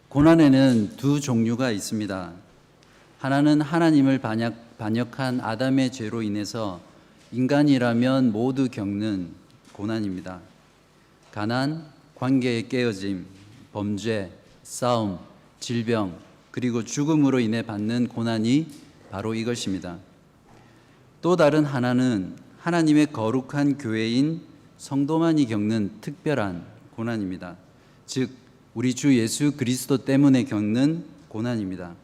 고난에는 두 종류가 있습니다. 하나는 하나님을 반역한 아담의 죄로 인해서 인간이라면 모두 겪는 고난입니다. 가난, 관계의 깨어짐, 범죄, 싸움, 질병, 그리고 죽음으로 인해 받는 고난이 바로 이것입니다. 또 다른 하나는 하나님의 거룩한 교회인 성도만이 겪는 특별한 고난입니다. 즉, 우리 주 예수 그리스도 때문에 겪는 고난입니다.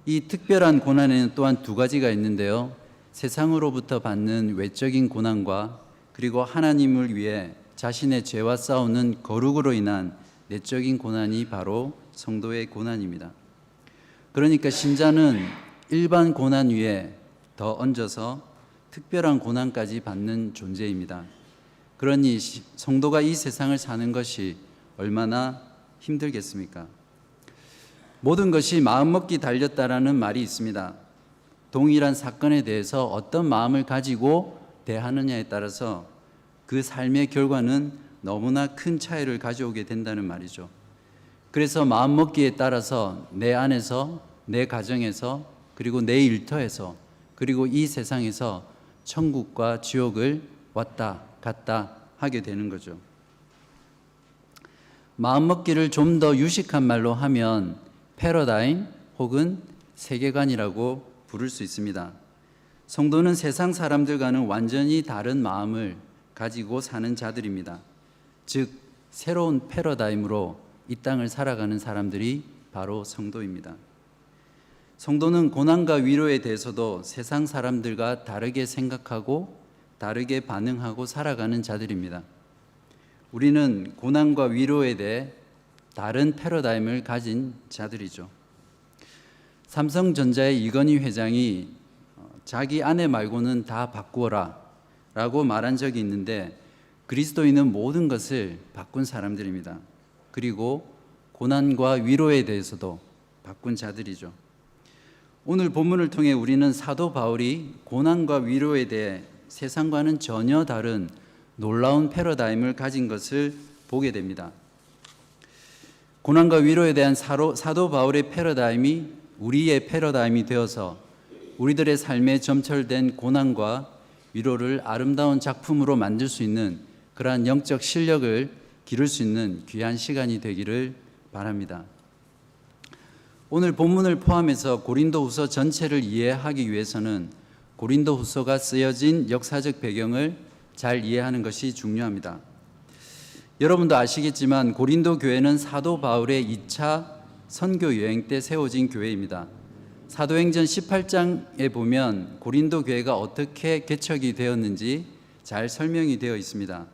이 특별한 고난에는 또한 두 가지가 있는데요. 세상으로부터 받는 외적인 고난과 그리고 하나님을 위해 자신의 죄와 싸우는 거룩으로 인한 내적인 고난이 바로 성도의 고난입니다. 그러니까 신자는 일반 고난 위에 더 얹어서 특별한 고난까지 받는 존재입니다. 그러니 성도가 이 세상을 사는 것이 얼마나 힘들겠습니까? 모든 것이 마음먹기 달렸다라는 말이 있습니다. 동일한 사건에 대해서 어떤 마음을 가지고 대하느냐에 따라서 그 삶의 결과는 너무나 큰 차이를 가져오게 된다는 말이죠. 그래서 마음먹기에 따라서 내 안에서, 내 가정에서, 그리고 내 일터에서, 그리고 이 세상에서 천국과 지옥을 왔다 갔다 하게 되는 거죠. 마음먹기를 좀 더 유식한 말로 하면 패러다임 혹은 세계관이라고 부를 수 있습니다. 성도는 세상 사람들과는 완전히 다른 마음을 가지고 사는 자들입니다. 즉, 새로운 패러다임으로 이 땅을 살아가는 사람들이 바로 성도입니다. 성도는 고난과 위로에 대해서도 세상 사람들과 다르게 생각하고 다르게 반응하고 살아가는 자들입니다. 우리는 고난과 위로에 대해 다른 패러다임을 가진 자들이죠. 삼성전자의 이건희 회장이 자기 아내 말고는 다 바꾸어라 라고 말한 적이 있는데, 그리스도인은 모든 것을 바꾼 사람들입니다. 그리고 고난과 위로에 대해서도 바꾼 자들이죠. 오늘 본문을 통해 우리는 사도 바울이 고난과 위로에 대해 세상과는 전혀 다른 놀라운 패러다임을 가진 것을 보게 됩니다. 고난과 위로에 대한 사도 바울의 패러다임이 우리의 패러다임이 되어서 우리들의 삶에 점철된 고난과 위로를 아름다운 작품으로 만들 수 있는 그러한 영적 실력을 기를 수 있는 귀한 시간이 되기를 바랍니다. 오늘 본문을 포함해서 고린도후서 전체를 이해하기 위해서는 고린도후서가 쓰여진 역사적 배경을 잘 이해하는 것이 중요합니다. 여러분도 아시겠지만 고린도 교회는 사도 바울의 2차 선교 여행 때 세워진 교회입니다. 사도행전 18장에 보면 고린도 교회가 어떻게 개척이 되었는지 잘 설명이 되어 있습니다.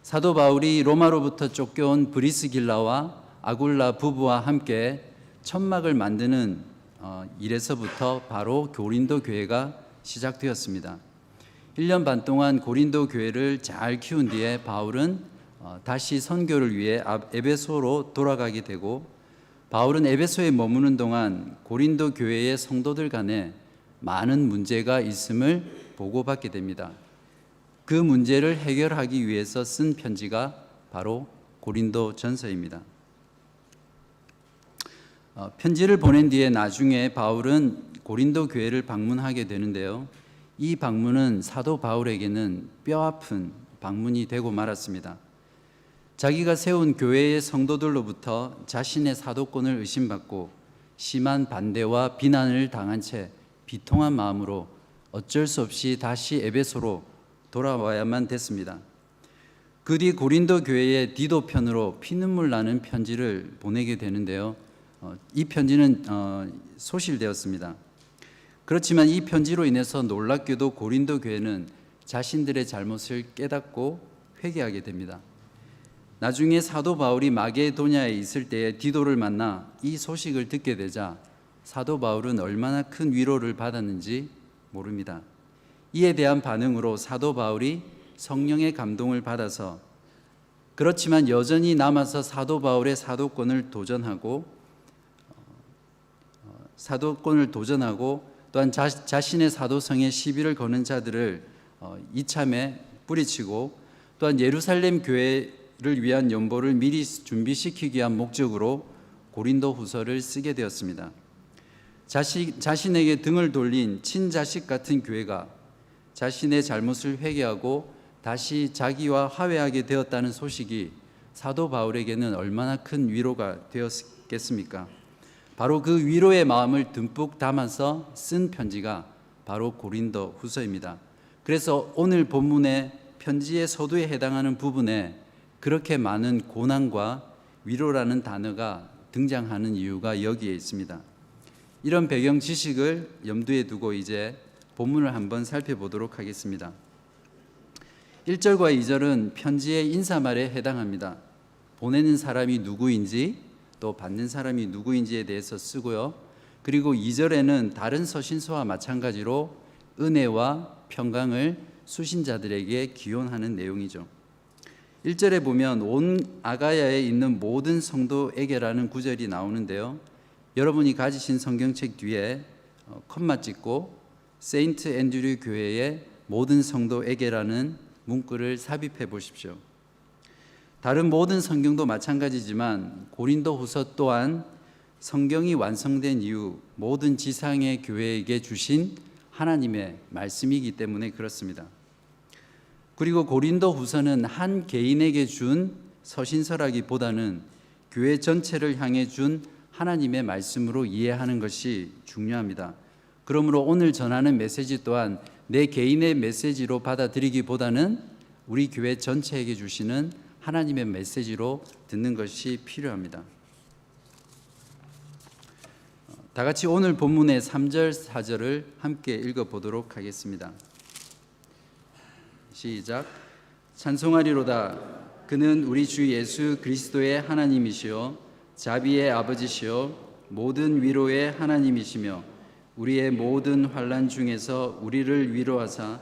사도 바울이 로마로부터 쫓겨온 브리스길라와 아굴라 부부와 함께 천막을 만드는 일에서부터 바로 고린도 교회가 시작되었습니다. 1년 반 동안 고린도 교회를 잘 키운 뒤에 바울은 다시 선교를 위해 에베소로 돌아가게 되고, 바울은 에베소에 머무는 동안 고린도 교회의 성도들 간에 많은 문제가 있음을 보고받게 됩니다. 그 문제를 해결하기 위해서 쓴 편지가 바로 고린도 전서입니다. 편지를 보낸 뒤에 나중에 바울은 고린도 교회를 방문하게 되는데요. 이 방문은 사도 바울에게는 뼈아픈 방문이 되고 말았습니다. 자기가 세운 교회의 성도들로부터 자신의 사도권을 의심받고 심한 반대와 비난을 당한 채 비통한 마음으로 어쩔 수 없이 다시 에베소로 돌아와야만 됐습니다. 그 뒤 고린도 교회의 디도 편으로 피눈물 나는 편지를 보내게 되는데요. 이 편지는 소실되었습니다. 그렇지만 이 편지로 인해서 놀랍게도 고린도 교회는 자신들의 잘못을 깨닫고 회개하게 됩니다. 나중에 사도 바울이 마게도냐에 있을 때에 디도를 만나 이 소식을 듣게 되자 사도 바울은 얼마나 큰 위로를 받았는지 모릅니다. 이에 대한 반응으로 사도 바울이 성령의 감동을 받아서, 그렇지만 여전히 남아서 사도 바울의 사도권을 도전하고 또한 자신의 사도성에 시비를 거는 자들을 이참에 뿌리치고, 또한 예루살렘 교회를 위한 연보를 미리 준비시키기 위한 목적으로 고린도 후서를 쓰게 되었습니다. 자신에게 등을 돌린 친자식 같은 교회가 자신의 잘못을 회개하고 다시 자기와 화해하게 되었다는 소식이 사도 바울에게는 얼마나 큰 위로가 되었겠습니까? 바로 그 위로의 마음을 듬뿍 담아서 쓴 편지가 바로 고린도 후서입니다. 그래서 오늘 본문의 편지의 서두에 해당하는 부분에 그렇게 많은 고난과 위로라는 단어가 등장하는 이유가 여기에 있습니다. 이런 배경 지식을 염두에 두고 이제 본문을 한번 살펴보도록 하겠습니다. 1절과 2절은 편지의 인사말에 해당합니다. 보내는 사람이 누구인지 또 받는 사람이 누구인지에 대해서 쓰고요. 그리고 2절에는 다른 서신서와 마찬가지로 은혜와 평강을 수신자들에게 기원하는 내용이죠. 1절에 보면 온 아가야에 있는 모든 성도에게라는 구절이 나오는데요. 여러분이 가지신 성경책 뒤에 컴마 찍고 세인트 앤드류 교회의 모든 성도에게라는 문구를 삽입해 보십시오. 다른 모든 성경도 마찬가지지만 고린도 후서 또한 성경이 완성된 이후 모든 지상의 교회에게 주신 하나님의 말씀이기 때문에 그렇습니다. 그리고 고린도 후서는 한 개인에게 준 서신서라기보다는 교회 전체를 향해 준 하나님의 말씀으로 이해하는 것이 중요합니다. 그러므로 오늘 전하는 메시지 또한 내 개인의 메시지로 받아들이기보다는 우리 교회 전체에게 주시는 하나님의 메시지로 듣는 것이 필요합니다. 다 같이 오늘 본문의 3절, 4절을 함께 읽어보도록 하겠습니다. 시작. 찬송하리로다. 그는 우리 주 예수 그리스도의 하나님이시요 자비의 아버지시요 모든 위로의 하나님이시며 우리의 모든 환난 중에서 우리를 위로하사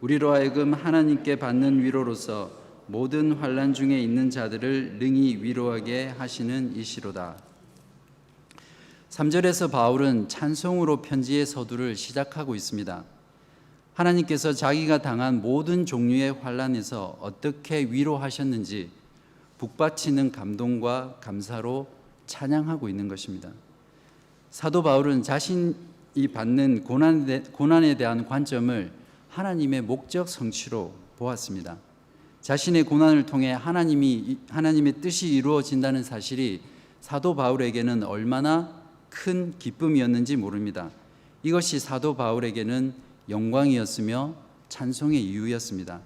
우리로 하여금 하나님께 받는 위로로서 모든 환난 중에 있는 자들을 능히 위로하게 하시는 이시로다. 3절에서 바울은 찬송으로 편지의 서두를 시작하고 있습니다. 하나님께서 자기가 당한 모든 종류의 환난에서 어떻게 위로하셨는지 북받치는 감동과 감사로 찬양하고 있는 것입니다. 사도 바울은 자신이 받는 고난에 대한 관점을 하나님의 목적 성취로 보았습니다. 자신의 고난을 통해 하나님의 뜻이 이루어진다는 사실이 사도 바울에게는 얼마나 큰 기쁨이었는지 모릅니다. 이것이 사도 바울에게는 영광이었으며 찬송의 이유였습니다.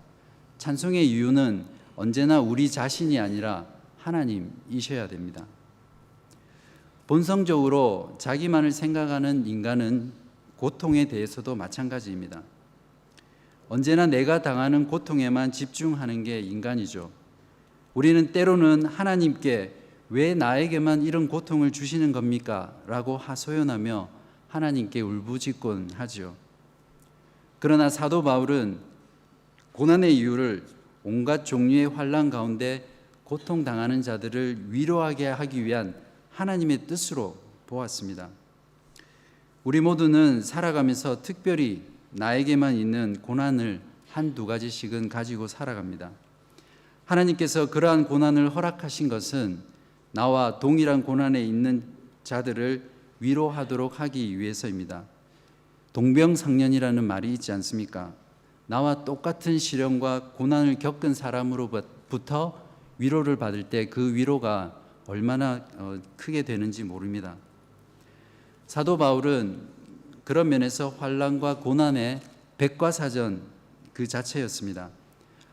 찬송의 이유는 언제나 우리 자신이 아니라 하나님이셔야 됩니다. 본성적으로 자기만을 생각하는 인간은 고통에 대해서도 마찬가지입니다. 언제나 내가 당하는 고통에만 집중하는 게 인간이죠. 우리는 때로는 하나님께 왜 나에게만 이런 고통을 주시는 겁니까? 라고 하소연하며 하나님께 울부짖곤 하죠. 그러나 사도 바울은 고난의 이유를 온갖 종류의 환난 가운데 고통당하는 자들을 위로하게 하기 위한 하나님의 뜻으로 보았습니다. 우리 모두는 살아가면서 특별히 나에게만 있는 고난을 한두 가지씩은 가지고 살아갑니다. 하나님께서 그러한 고난을 허락하신 것은 나와 동일한 고난에 있는 자들을 위로하도록 하기 위해서입니다. 동병상련이라는 말이 있지 않습니까? 나와 똑같은 시련과 고난을 겪은 사람으로부터 위로를 받을 때 그 위로가 얼마나 크게 되는지 모릅니다. 사도 바울은 그런 면에서 환난과 고난의 백과사전 그 자체였습니다.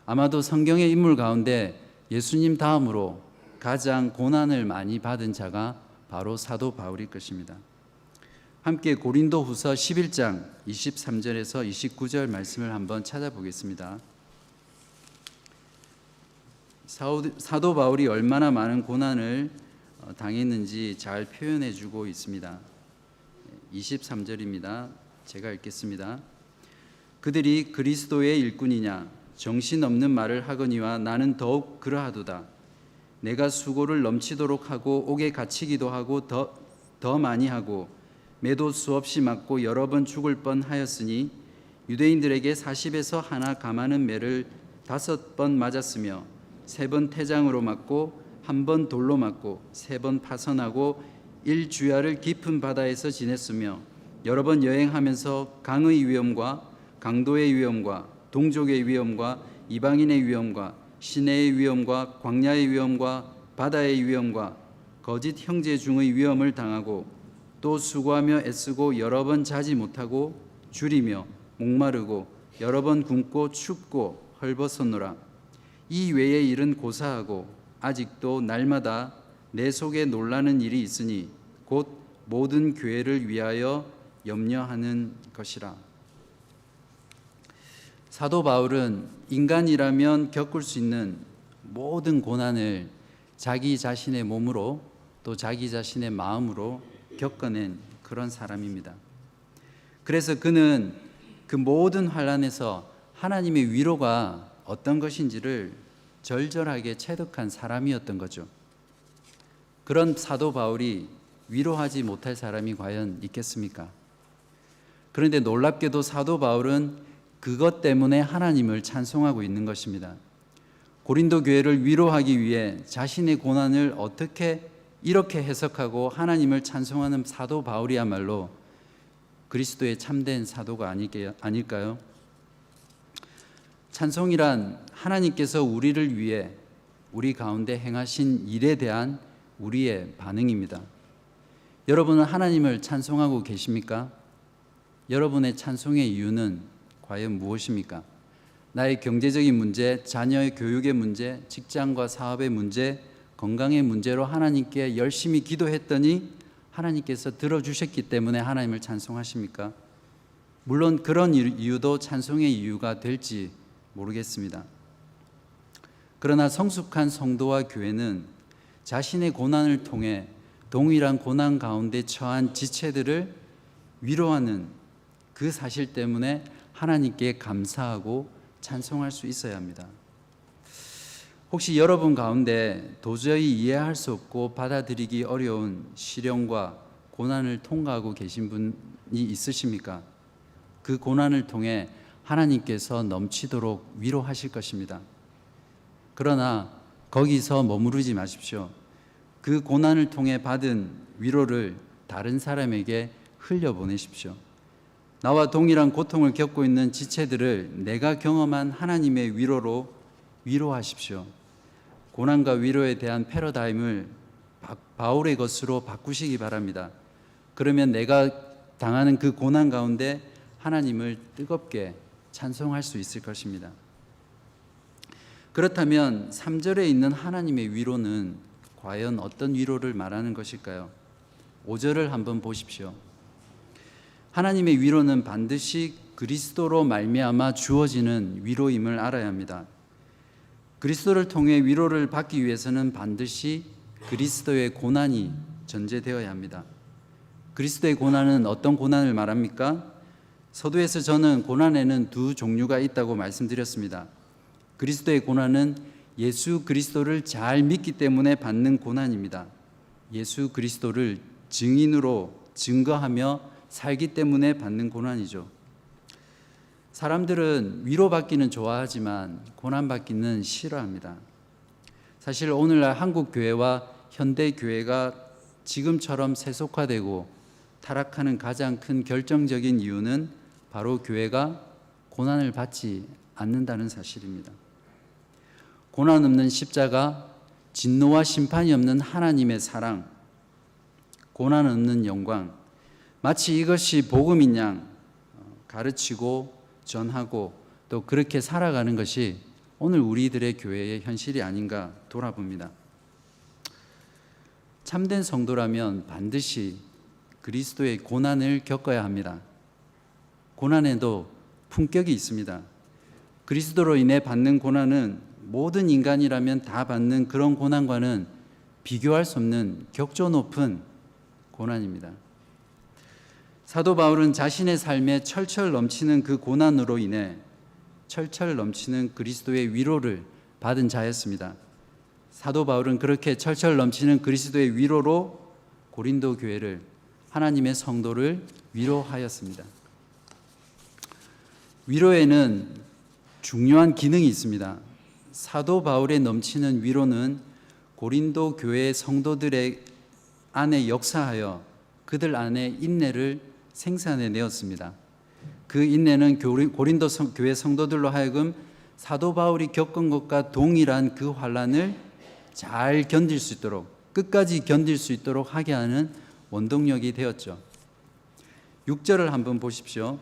아마도 성경의 인물 가운데 예수님 다음으로 가장 고난을 많이 받은 자가 바로 사도 바울일 것입니다. 함께 고린도 후서 11장 23절에서 29절 말씀을 한번 찾아보겠습니다. 사도 바울이 얼마나 많은 고난을 당했는지 잘 표현해 주고 있습니다. 23절입니다. 제가 읽겠습니다. 그들이 그리스도의 일꾼이냐 정신없는 말을 하거니와 나는 더욱 그러하도다. 내가 수고를 넘치도록 하고 옥에 갇히기도 하고 더 많이 하고 매도 수없이 맞고 여러 번 죽을 뻔하였으니 유대인들에게 40에서 하나 감하는 매를 5번 맞았으며 3번 태장으로 맞고 1번 돌로 맞고 3번 파선하고 일주야를 깊은 바다에서 지냈으며 여러 번 여행하면서 강의 위험과 강도의 위험과 동족의 위험과 이방인의 위험과 시내의 위험과 광야의 위험과 바다의 위험과 거짓 형제 중의 위험을 당하고 또 수고하며 애쓰고 여러 번 자지 못하고 줄이며 목마르고 여러 번 굶고 춥고 헐벗었노라. 이 외의 일은 고사하고 아직도 날마다 내 속에 놀라는 일이 있으니 곧 모든 교회를 위하여 염려하는 것이라. 사도 바울은 인간이라면 겪을 수 있는 모든 고난을 자기 자신의 몸으로 또 자기 자신의 마음으로 겪어낸 그런 사람입니다. 그래서 그는 그 모든 환난에서 하나님의 위로가 어떤 것인지를 절절하게 체득한 사람이었던 거죠. 그런 사도 바울이 위로하지 못할 사람이 과연 있겠습니까? 그런데 놀랍게도 사도 바울은 그것 때문에 하나님을 찬송하고 있는 것입니다. 고린도 교회를 위로하기 위해 자신의 고난을 어떻게 이렇게 해석하고 하나님을 찬송하는 사도 바울이야말로 그리스도의 참된 사도가 아닐까요? 찬송이란 하나님께서 우리를 위해 우리 가운데 행하신 일에 대한 우리의 반응입니다. 여러분은 하나님을 찬송하고 계십니까? 여러분의 찬송의 이유는 과연 무엇입니까? 나의 경제적인 문제, 자녀의 교육의 문제, 직장과 사업의 문제, 건강의 문제로 하나님께 열심히 기도했더니 하나님께서 들어주셨기 때문에 하나님을 찬송하십니까? 물론 그런 이유도 찬송의 이유가 될지 모르겠습니다. 그러나 성숙한 성도와 교회는 자신의 고난을 통해 동일한 고난 가운데 처한 지체들을 위로하는 그 사실 때문에 하나님께 감사하고 찬송할 수 있어야 합니다. 혹시 여러분 가운데 도저히 이해할 수 없고 받아들이기 어려운 시련과 고난을 통과하고 계신 분이 있으십니까? 그 고난을 통해 하나님께서 넘치도록 위로하실 것입니다. 그러나 거기서 머무르지 마십시오. 그 고난을 통해 받은 위로를 다른 사람에게 흘려보내십시오. 나와 동일한 고통을 겪고 있는 지체들을 내가 경험한 하나님의 위로로 위로하십시오. 고난과 위로에 대한 패러다임을 바울의 것으로 바꾸시기 바랍니다. 그러면 내가 당하는 그 고난 가운데 하나님을 뜨겁게 찬송할 수 있을 것입니다. 그렇다면 3절에 있는 하나님의 위로는 과연 어떤 위로를 말하는 것일까요? 5절을 한번 보십시오. 하나님의 위로는 반드시 그리스도로 말미암아 주어지는 위로임을 알아야 합니다. 그리스도를 통해 위로를 받기 위해서는 반드시 그리스도의 고난이 전제되어야 합니다. 그리스도의 고난은 어떤 고난을 말합니까? 서두에서 저는 고난에는 두 종류가 있다고 말씀드렸습니다. 그리스도의 고난은 예수 그리스도를 잘 믿기 때문에 받는 고난입니다. 예수 그리스도를 증인으로 증거하며 살기 때문에 받는 고난이죠. 사람들은 위로받기는 좋아하지만 고난받기는 싫어합니다. 사실 오늘날 한국 교회와 현대 교회가 지금처럼 세속화되고 타락하는 가장 큰 결정적인 이유는 바로 교회가 고난을 받지 않는다는 사실입니다. 고난 없는 십자가, 진노와 심판이 없는 하나님의 사랑, 고난 없는 영광, 마치 이것이 복음인 양 가르치고 전하고 또 그렇게 살아가는 것이 오늘 우리들의 교회의 현실이 아닌가 돌아봅니다. 참된 성도라면 반드시 그리스도의 고난을 겪어야 합니다. 고난에도 품격이 있습니다. 그리스도로 인해 받는 고난은 모든 인간이라면 다 받는 그런 고난과는 비교할 수 없는 격조 높은 고난입니다. 사도 바울은 자신의 삶에 철철 넘치는 그 고난으로 인해 철철 넘치는 그리스도의 위로를 받은 자였습니다. 사도 바울은 그렇게 철철 넘치는 그리스도의 위로로 고린도 교회를, 하나님의 성도를 위로하였습니다. 위로에는 중요한 기능이 있습니다. 사도 바울의 넘치는 위로는 고린도 교회의 성도들의 안에 역사하여 그들 안에 인내를 생산해 내었습니다. 그 인내는 고린도 교회 성도들로 하여금 사도 바울이 겪은 것과 동일한 그 환난을 잘 견딜 수 있도록, 끝까지 견딜 수 있도록 하게 하는 원동력이 되었죠. 6절을 한번 보십시오.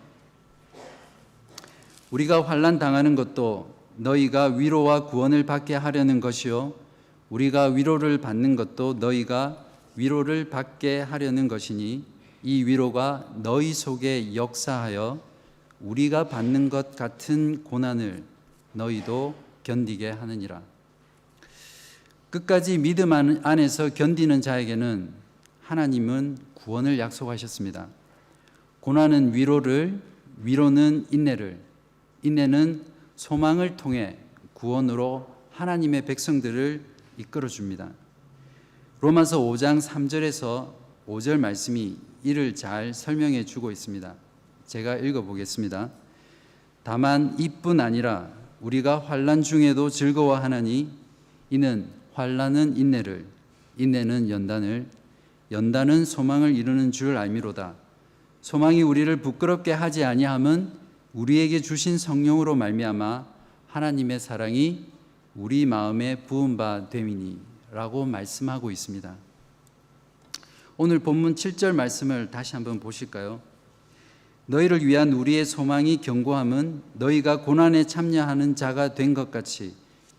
우리가 환난 당하는 것도 너희가 위로와 구원을 받게 하려는 것이요 우리가 위로를 받는 것도 너희가 위로를 받게 하려는 것이니 이 위로가 너희 속에 역사하여 우리가 받는 것 같은 고난을 너희도 견디게 하느니라. 끝까지 믿음 안에서 견디는 자에게는 하나님은 구원을 약속하셨습니다. 고난은 위로를, 위로는 인내를, 인내는 소망을 통해 구원으로 하나님의 백성들을 이끌어 줍니다. 로마서 5장 3절에서 5절 말씀이 이를 잘 설명해 주고 있습니다. 제가 읽어보겠습니다. 다만 이뿐 아니라 우리가 환난 중에도 즐거워하나니 이는 환난은 인내를, 인내는 연단을, 연단은 소망을 이루는 줄 알미로다. 소망이 우리를 부끄럽게 하지 아니함은 우리에게 주신 성령으로 말미암아 하나님의 사랑이 우리 마음에 부은 바 됨이니 라고 말씀하고 있습니다. 오늘 본문 7절 말씀을 다시 한번 보실까요? 너희를 위한 우리의 소망이 견고함은 너희가 고난에 참여하는 자가 된 것 같이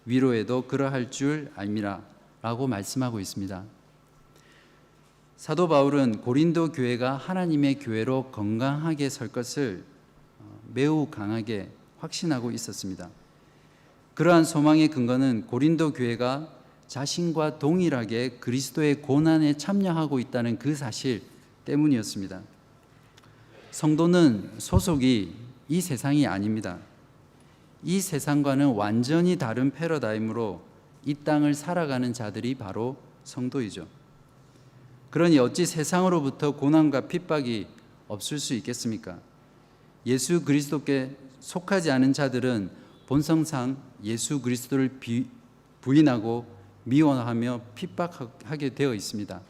위로에도 그러할 줄 알미라 라고 말씀하고 있습니다. 사도 바울은 고린도 교회가 하나님의 교회로 건강하게 설 것을 매우 강하게 확신하고 있었습니다. 그러한 소망의 근거는 고린도 교회가 자신과 동일하게 그리스도의 고난에 참여하고 있다는 그 사실 때문이었습니다. 성도는 소속이 이 세상이 아닙니다. 이 세상과는 완전히 다른 패러다임으로 이 땅을 살아가는 자들이 바로 성도이죠. 그러니 어찌 세상으로부터 고난과 핍박이 없을 수 있겠습니까? 예수 그리스도께 속하지 않은 자들은 본성상 예수 그리스도를 부인하고 미워하며 핍박하게 되어 있습니다.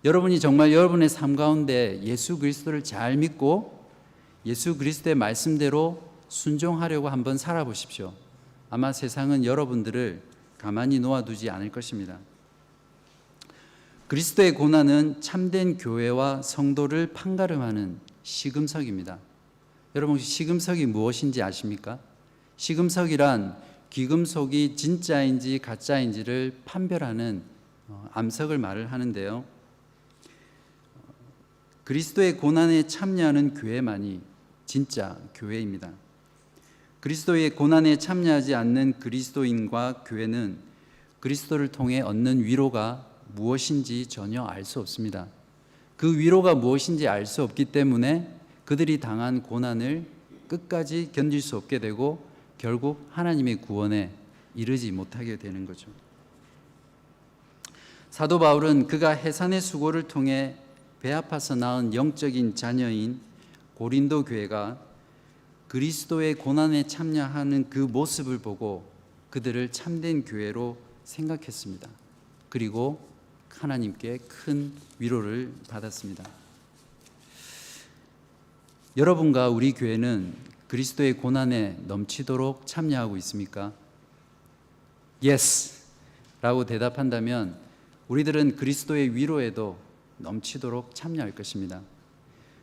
여러분이 정말 여러분의 삶 가운데 예수 그리스도를 잘 믿고 예수 그리스도의 말씀대로 순종하려고 한번 살아보십시오. 아마 세상은 여러분들을 가만히 놓아두지 않을 것입니다. 그리스도의 고난은 참된 교회와 성도를 판가름하는 시금석입니다. 여러분 시금석이 무엇인지 아십니까? 시금석이란 귀금속이 진짜인지 가짜인지를 판별하는 암석을 말을 하는데요. 그리스도의 고난에 참여하는 교회만이 진짜 교회입니다. 그리스도의 고난에 참여하지 않는 그리스도인과 교회는 그리스도를 통해 얻는 위로가 무엇인지 전혀 알 수 없습니다. 그 위로가 무엇인지 알 수 없기 때문에 그들이 당한 고난을 끝까지 견딜 수 없게 되고 결국 하나님의 구원에 이르지 못하게 되는 거죠. 사도 바울은 그가 해산의 수고를 통해 배 아파서 낳은 영적인 자녀인 고린도 교회가 그리스도의 고난에 참여하는 그 모습을 보고 그들을 참된 교회로 생각했습니다. 그리고 하나님께 큰 위로를 받았습니다. 여러분과 우리 교회는 그리스도의 고난에 넘치도록 참여하고 있습니까? Yes! 라고 대답한다면 우리들은 그리스도의 위로에도 넘치도록 참여할 것입니다.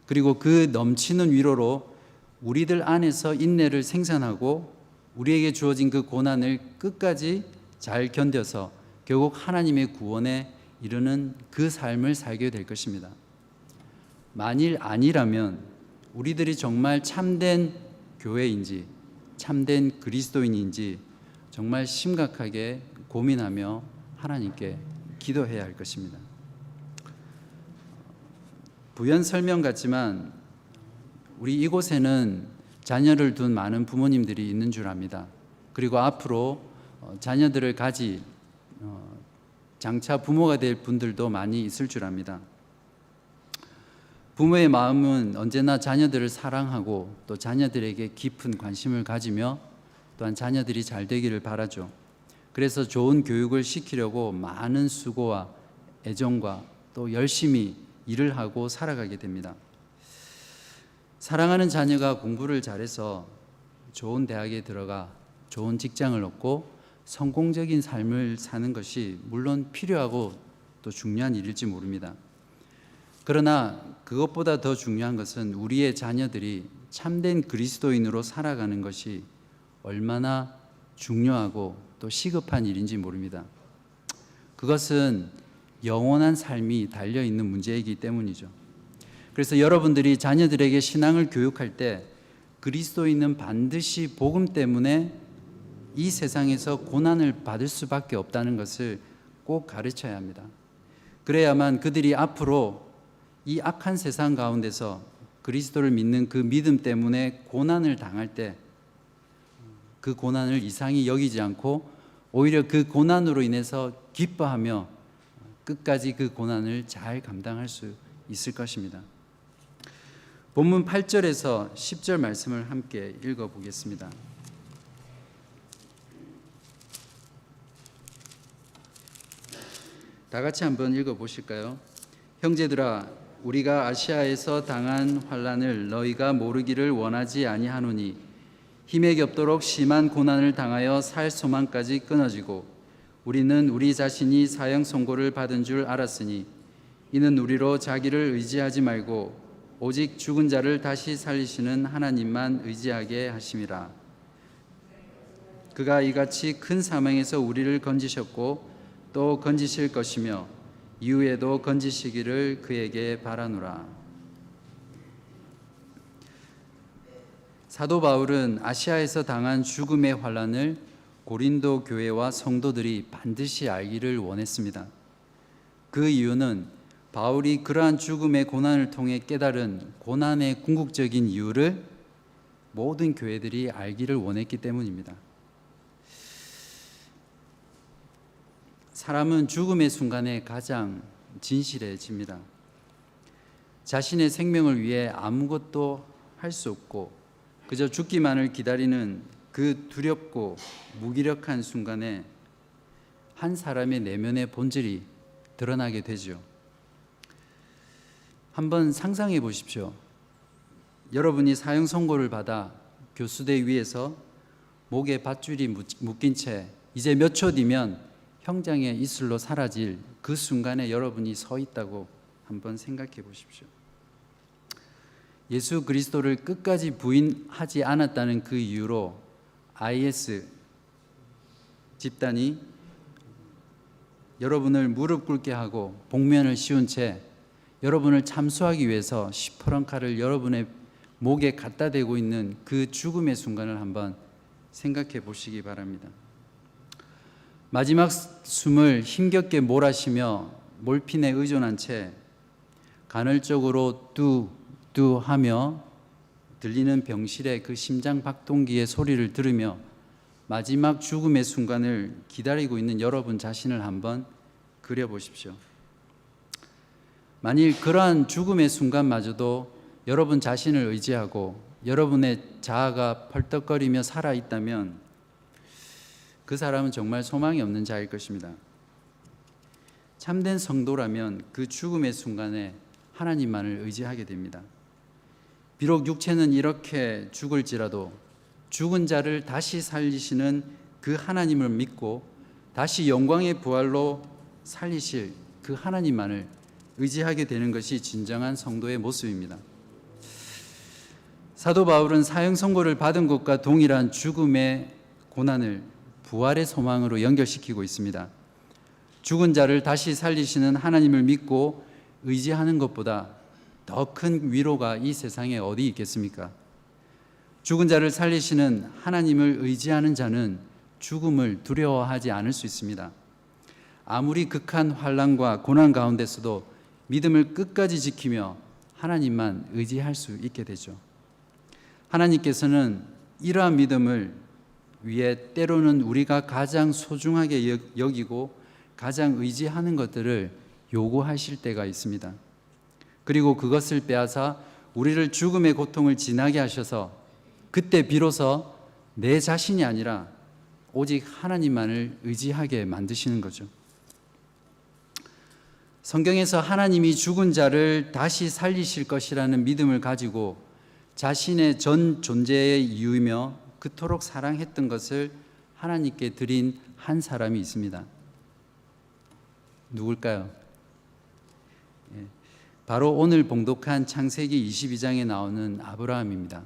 그리고 그 넘치는 위로로 우리들 안에서 인내를 생산하고 우리에게 주어진 그 고난을 끝까지 잘 견뎌서 결국 하나님의 구원에 이르는 그 삶을 살게 될 것입니다. 만일 아니라면 우리들이 정말 참된 교회인지 참된 그리스도인인지 정말 심각하게 고민하며 하나님께 기도해야 할 것입니다. 부연 설명 같지만 우리 이곳에는 자녀를 둔 많은 부모님들이 있는 줄 압니다. 그리고 앞으로 자녀들을 가질 장차 부모가 될 분들도 많이 있을 줄 압니다. 부모의 마음은 언제나 자녀들을 사랑하고 또 자녀들에게 깊은 관심을 가지며 또한 자녀들이 잘 되기를 바라죠. 그래서 좋은 교육을 시키려고 많은 수고와 애정과 또 열심히 일을 하고 살아가게 됩니다. 사랑하는 자녀가 공부를 잘해서 좋은 대학에 들어가 좋은 직장을 얻고 성공적인 삶을 사는 것이 물론 필요하고 또 중요한 일일지 모릅니다. 그러나 그것보다 더 중요한 것은 우리의 자녀들이 참된 그리스도인으로 살아가는 것이 얼마나 중요하고 또 시급한 일인지 모릅니다. 그것은 영원한 삶이 달려있는 문제이기 때문이죠. 그래서 여러분들이 자녀들에게 신앙을 교육할 때 그리스도인은 반드시 복음 때문에 이 세상에서 고난을 받을 수밖에 없다는 것을 꼭 가르쳐야 합니다. 그래야만 그들이 앞으로 이 악한 세상 가운데서 그리스도를 믿는 그 믿음 때문에 고난을 당할 때 그 고난을 이상히 여기지 않고 오히려 그 고난으로 인해서 기뻐하며 끝까지 그 고난을 잘 감당할 수 있을 것입니다. 본문 8절에서 10절 말씀을 함께 읽어보겠습니다. 다 같이 한번 읽어보실까요? 형제들아, 우리가 아시아에서 당한 환난을 너희가 모르기를 원하지 아니하노니 힘에 겹도록 심한 고난을 당하여 살 소망까지 끊어지고 우리는 우리 자신이 사형 선고를 받은 줄 알았으니 이는 우리로 자기를 의지하지 말고 오직 죽은 자를 다시 살리시는 하나님만 의지하게 하심이라. 그가 이같이 큰 사망에서 우리를 건지셨고 또 건지실 것이며 이후에도 건지시기를 그에게 바라노라. 사도 바울은 아시아에서 당한 죽음의 환난을 고린도 교회와 성도들이 반드시 알기를 원했습니다. 그 이유는 바울이 그러한 죽음의 고난을 통해 깨달은 고난의 궁극적인 이유를 모든 교회들이 알기를 원했기 때문입니다. 사람은 죽음의 순간에 가장 진실해집니다. 자신의 생명을 위해 아무것도 할 수 없고 그저 죽기만을 기다리는 그 두렵고 무기력한 순간에 한 사람의 내면의 본질이 드러나게 되죠. 한번 상상해 보십시오. 여러분이 사형 선고를 받아 교수대 위에서 목에 밧줄이 묶인 채 이제 몇 초 뒤면 형장의 이슬로 사라질 그 순간에 여러분이 서 있다고 한번 생각해 보십시오. 예수 그리스도를 끝까지 부인하지 않았다는 그 이유로 IS 집단이 여러분을 무릎 꿇게 하고 복면을 씌운 채 여러분을 참수하기 위해서 시퍼런 칼을 여러분의 목에 갖다 대고 있는 그 죽음의 순간을 한번 생각해 보시기 바랍니다. 마지막 숨을 힘겹게 몰아쉬며 몰핀에 의존한 채 간헐적으로 뚜 하며 들리는 병실의 그 심장 박동기의 소리를 들으며 마지막 죽음의 순간을 기다리고 있는 여러분 자신을 한번 그려보십시오. 만일 그러한 죽음의 순간마저도 여러분 자신을 의지하고 여러분의 자아가 펄떡거리며 살아있다면 그 사람은 정말 소망이 없는 자일 것입니다. 참된 성도라면 그 죽음의 순간에 하나님만을 의지하게 됩니다. 비록 육체는 이렇게 죽을지라도 죽은 자를 다시 살리시는 그 하나님을 믿고 다시 영광의 부활로 살리실 그 하나님만을 의지하게 되는 것이 진정한 성도의 모습입니다. 사도 바울은 사형 선고를 받은 것과 동일한 죽음의 고난을 부활의 소망으로 연결시키고 있습니다. 죽은 자를 다시 살리시는 하나님을 믿고 의지하는 것보다 더 큰 위로가 이 세상에 어디 있겠습니까? 죽은 자를 살리시는 하나님을 의지하는 자는 죽음을 두려워하지 않을 수 있습니다. 아무리 극한 환난과 고난 가운데서도 믿음을 끝까지 지키며 하나님만 의지할 수 있게 되죠. 하나님께서는 이러한 믿음을 위해 때로는 우리가 가장 소중하게 여기고 가장 의지하는 것들을 요구하실 때가 있습니다. 그리고 그것을 빼앗아 우리를 죽음의 고통을 지나게 하셔서 그때 비로소 내 자신이 아니라 오직 하나님만을 의지하게 만드시는 거죠. 성경에서 하나님이 죽은 자를 다시 살리실 것이라는 믿음을 가지고 자신의 전 존재의 이유이며 그토록 사랑했던 것을 하나님께 드린 한 사람이 있습니다. 누굴까요? 바로 오늘 봉독한 창세기 22장에 나오는 아브라함입니다.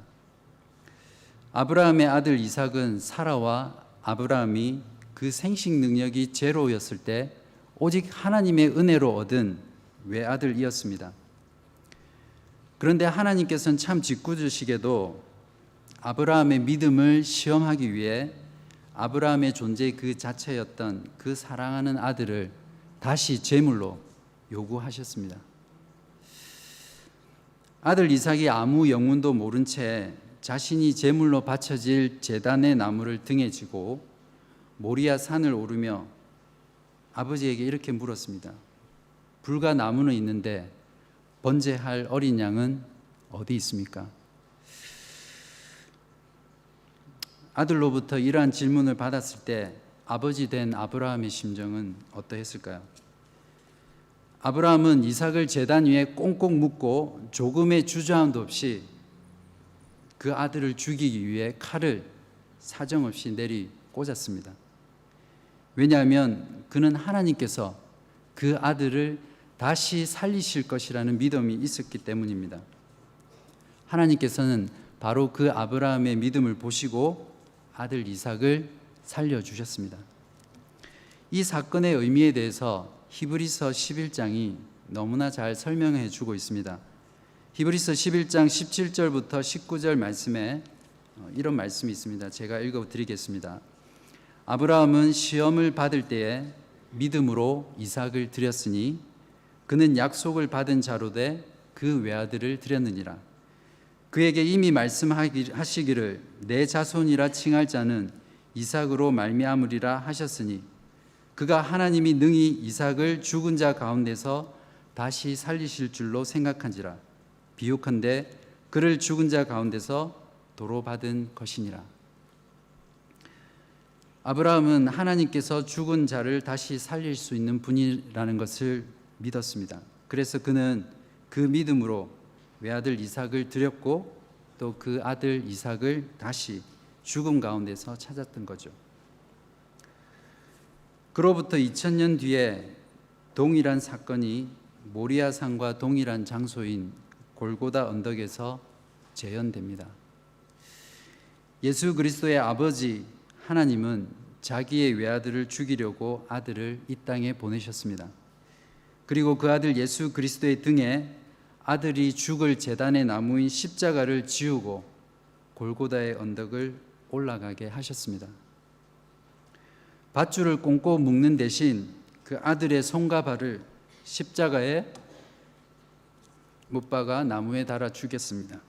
아브라함의 아들 이삭은 사라와 아브라함이 그 생식 능력이 제로였을 때 오직 하나님의 은혜로 얻은 외아들이었습니다. 그런데 하나님께서는 참 짓궂으시게도 아브라함의 믿음을 시험하기 위해 아브라함의 존재 그 자체였던 그 사랑하는 아들을 다시 제물로 요구하셨습니다. 아들 이삭이 아무 영문도 모른 채 자신이 제물로 바쳐질 제단의 나무를 등에 지고 모리아 산을 오르며 아버지에게 이렇게 물었습니다. 불과 나무는 있는데 번제할 어린 양은 어디 있습니까? 아들로부터 이러한 질문을 받았을 때 아버지 된 아브라함의 심정은 어떠했을까요? 아브라함은 이삭을 제단 위에 꽁꽁 묶고 조금의 주저함도 없이 그 아들을 죽이기 위해 칼을 사정없이 내리 꽂았습니다. 왜냐하면 그는 하나님께서 그 아들을 다시 살리실 것이라는 믿음이 있었기 때문입니다. 하나님께서는 바로 그 아브라함의 믿음을 보시고 아들 이삭을 살려주셨습니다. 이 사건의 의미에 대해서 히브리서 11장이 너무나 잘 설명해 주고 있습니다. 히브리서 11장 17절부터 19절 말씀에 이런 말씀이 있습니다. 제가 읽어드리겠습니다. 아브라함은 시험을 받을 때에 믿음으로 이삭을 드렸으니 그는 약속을 받은 자로 돼 그 외아들을 드렸느니라. 그에게 이미 말씀하시기를 내 자손이라 칭할 자는 이삭으로 말미암으리라 하셨으니 그가 하나님이 능히 이삭을 죽은 자 가운데서 다시 살리실 줄로 생각한지라. 비유컨대 그를 죽은 자 가운데서 도로 받은 것이니라. 아브라함은 하나님께서 죽은 자를 다시 살릴 수 있는 분이라는 것을 믿었습니다. 그래서 그는 그 믿음으로 외아들 이삭을 드렸고 또 그 아들 이삭을 다시 죽음 가운데서 찾았던 거죠. 그로부터 2000년 뒤에 동일한 사건이 모리아산과 동일한 장소인 골고다 언덕에서 재현됩니다. 예수 그리스도의 아버지 하나님은 자기의 외아들을 죽이려고 아들을 이 땅에 보내셨습니다. 그리고 그 아들 예수 그리스도의 등에 아들이 죽을 제단의 나무인 십자가를 지우고 골고다의 언덕을 올라가게 하셨습니다. 밧줄을 꽁꽁 묶는 대신 그 아들의 손과 발을 십자가에 못 박아 나무에 달아 죽였습니다.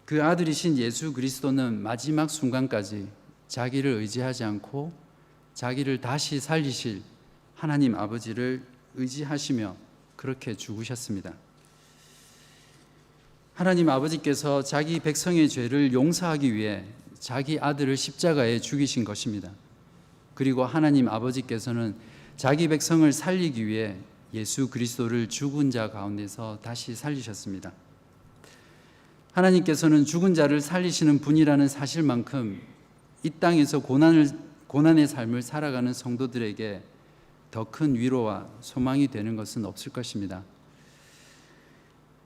그 아들이신 예수 그리스도는 마지막 순간까지 자기를 의지하지 않고 자기를 다시 살리실 하나님 아버지를 의지하시며 그렇게 죽으셨습니다. 하나님 아버지께서 자기 백성의 죄를 용서하기 위해 자기 아들을 십자가에 죽이신 것입니다. 그리고 하나님 아버지께서는 자기 백성을 살리기 위해 예수 그리스도를 죽은 자 가운데서 다시 살리셨습니다. 하나님께서는 죽은 자를 살리시는 분이라는 사실만큼 이 땅에서 고난의 삶을 살아가는 성도들에게 더 큰 위로와 소망이 되는 것은 없을 것입니다.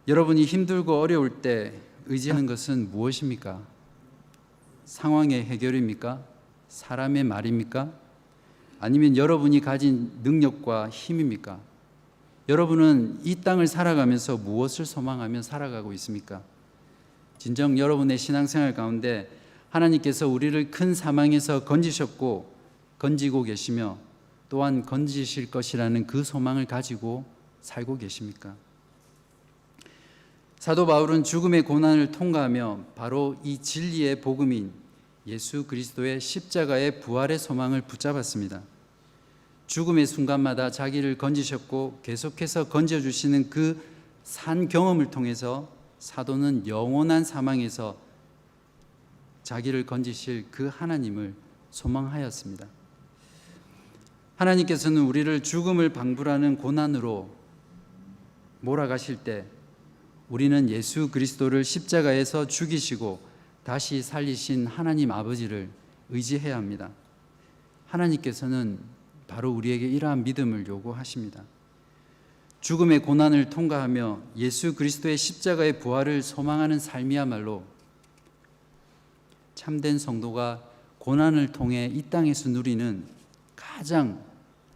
여러분이 힘들고 어려울 때 의지하는 것은 무엇입니까? 상황의 해결입니까? 사람의 말입니까? 아니면 여러분이 가진 능력과 힘입니까? 여러분은 이 땅을 살아가면서 무엇을 소망하며 살아가고 있습니까? 진정 여러분의 신앙생활 가운데 하나님께서 우리를 큰 사망에서 건지셨고 건지고 계시며 또한 건지실 것이라는 그 소망을 가지고 살고 계십니까? 사도 바울은 죽음의 고난을 통과하며 바로 이 진리의 복음인 예수 그리스도의 십자가의 부활의 소망을 붙잡았습니다. 죽음의 순간마다 자기를 건지셨고 계속해서 건져주시는 그 산 경험을 통해서 사도는 영원한 사망에서 자기를 건지실 그 하나님을 소망하였습니다. 하나님께서는 우리를 죽음을 방불하는 고난으로 몰아가실 때 우리는 예수 그리스도를 십자가에서 죽이시고 다시 살리신 하나님 아버지를 의지해야 합니다. 하나님께서는 바로 우리에게 이러한 믿음을 요구하십니다. 죽음의 고난을 통과하며 예수 그리스도의 십자가의 부활을 소망하는 삶이야말로 참된 성도가 고난을 통해 이 땅에서 누리는 가장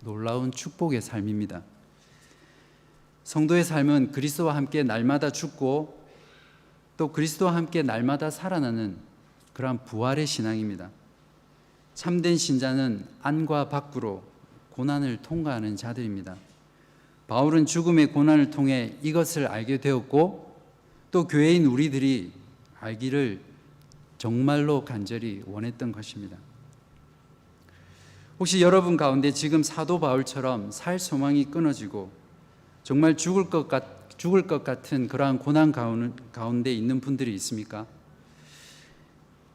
놀라운 축복의 삶입니다. 성도의 삶은 그리스도와 함께 날마다 죽고 또 그리스도와 함께 날마다 살아나는 그러한 부활의 신앙입니다. 참된 신자는 안과 밖으로 고난을 통과하는 자들입니다. 바울은 죽음의 고난을 통해 이것을 알게 되었고 또 교회인 우리들이 알기를 정말로 간절히 원했던 것입니다. 혹시 여러분 가운데 지금 사도 바울처럼 살 소망이 끊어지고 정말 죽을 것 같은 그러한 고난 가운데 있는 분들이 있습니까?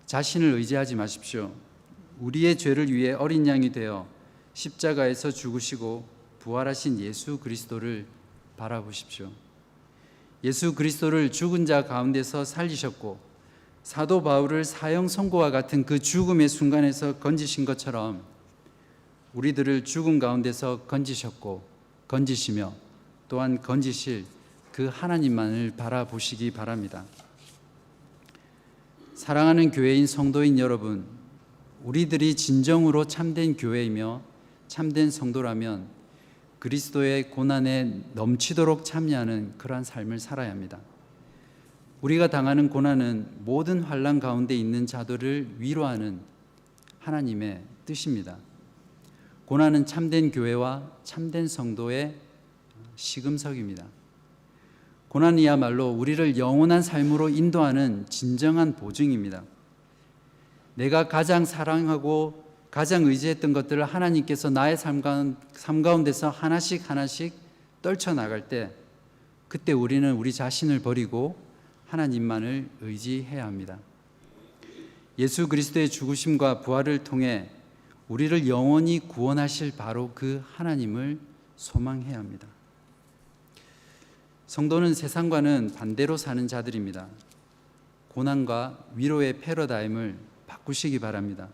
자신을 의지하지 마십시오. 우리의 죄를 위해 어린 양이 되어 십자가에서 죽으시고 부활하신 예수 그리스도를 바라보십시오. 예수 그리스도를 죽은 자 가운데서 살리셨고 사도 바울을 사형 선고와 같은 그 죽음의 순간에서 건지신 것처럼 우리들을 죽음 가운데서 건지셨고 건지시며 또한 건지실 그 하나님만을 바라보시기 바랍니다. 사랑하는 교회인 성도인 여러분, 우리들이 진정으로 참된 교회이며 참된 성도라면 그리스도의 고난에 넘치도록 참여하는 그러한 삶을 살아야 합니다. 우리가 당하는 고난은 모든 환난 가운데 있는 자들을 위로하는 하나님의 뜻입니다. 고난은 참된 교회와 참된 성도의 시금석입니다. 고난이야말로 우리를 영원한 삶으로 인도하는 진정한 보증입니다. 내가 가장 사랑하고 가장 의지했던 것들을 하나님께서 나의 삶 가운데서 하나씩 떨쳐나갈 때 그때 우리는 우리 자신을 버리고 하나님만을 의지해야 합니다. 예수 그리스도의 죽으심과 부활을 통해 우리를 영원히 구원하실 바로 그 하나님을 소망해야 합니다. 성도는 세상과는 반대로 사는 자들입니다. 고난과 위로의 패러다임을 바꾸시기 바랍니다.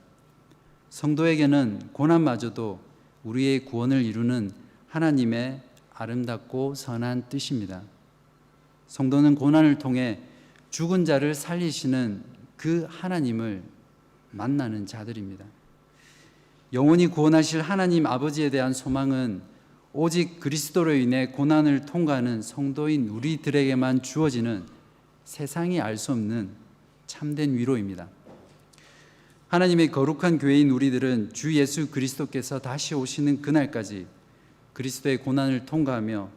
성도에게는 고난마저도 우리의 구원을 이루는 하나님의 아름답고 선한 뜻입니다. 성도는 고난을 통해 죽은 자를 살리시는 그 하나님을 만나는 자들입니다. 영원히 구원하실 하나님 아버지에 대한 소망은 오직 그리스도로 인해 고난을 통과하는 성도인 우리들에게만 주어지는 세상이 알 수 없는 참된 위로입니다. 하나님의 거룩한 교회인 우리들은 주 예수 그리스도께서 다시 오시는 그날까지 그리스도의 고난을 통과하며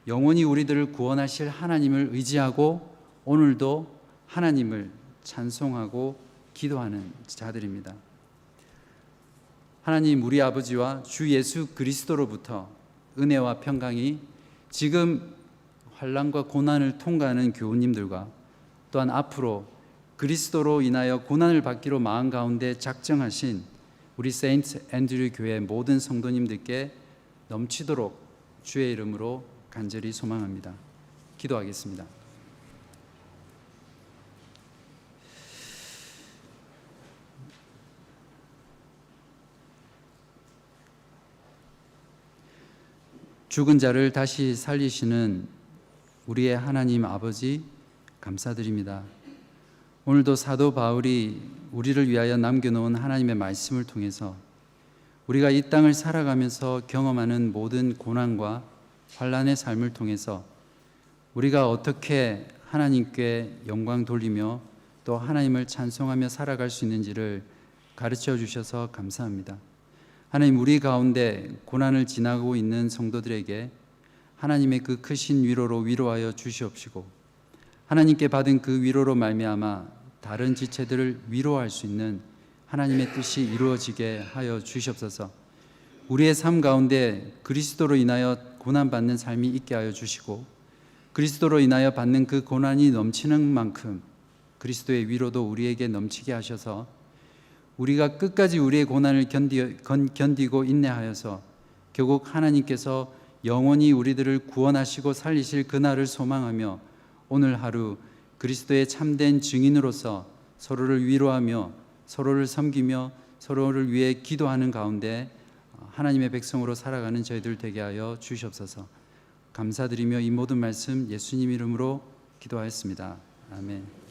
영원히 우리들을 구원하실 하나님을 의지하고 오늘도 하나님을 찬송하고 기도하는 자들입니다. 하나님 우리 아버지와 주 예수 그리스도로부터 은혜와 평강이 지금 환난과 고난을 통과하는 교우님들과 또한 앞으로 그리스도로 인하여 고난을 받기로 마음 가운데 작정하신 우리 세인트 앤드류 교회 모든 성도님들께 넘치도록 주의 이름으로 간절히 소망합니다. 기도하겠습니다. 죽은 자를 다시 살리시는 우리의 하나님 아버지 감사드립니다. 오늘도 사도 바울이 우리를 위하여 남겨놓은 하나님의 말씀을 통해서 우리가 이 땅을 살아가면서 경험하는 모든 고난과 환난의 삶을 통해서 우리가 어떻게 하나님께 영광 돌리며 또 하나님을 찬송하며 살아갈 수 있는지를 가르쳐 주셔서 감사합니다. 하나님, 우리 가운데 고난을 지나고 있는 성도들에게 하나님의 그 크신 위로로 위로하여 주시옵시고 하나님께 받은 그 위로로 말미암아 다른 지체들을 위로할 수 있는 하나님의 뜻이 이루어지게 하여 주시옵소서. 우리의 삶 가운데 그리스도로 인하여 고난받는 삶이 있게 하여 주시고 그리스도로 인하여 받는 그 고난이 넘치는 만큼 그리스도의 위로도 우리에게 넘치게 하셔서 우리가 끝까지 우리의 고난을 견디고 인내하여서 결국 하나님께서 영원히 우리들을 구원하시고 살리실 그날을 소망하며 오늘 하루 그리스도의 참된 증인으로서 서로를 위로하며 서로를 섬기며 서로를 위해 기도하는 가운데 하나님의 백성으로 살아가는 저희들 되게 하여 주시옵소서. 감사드리며 이 모든 말씀 예수님 이름으로 기도하였습니다. 아멘.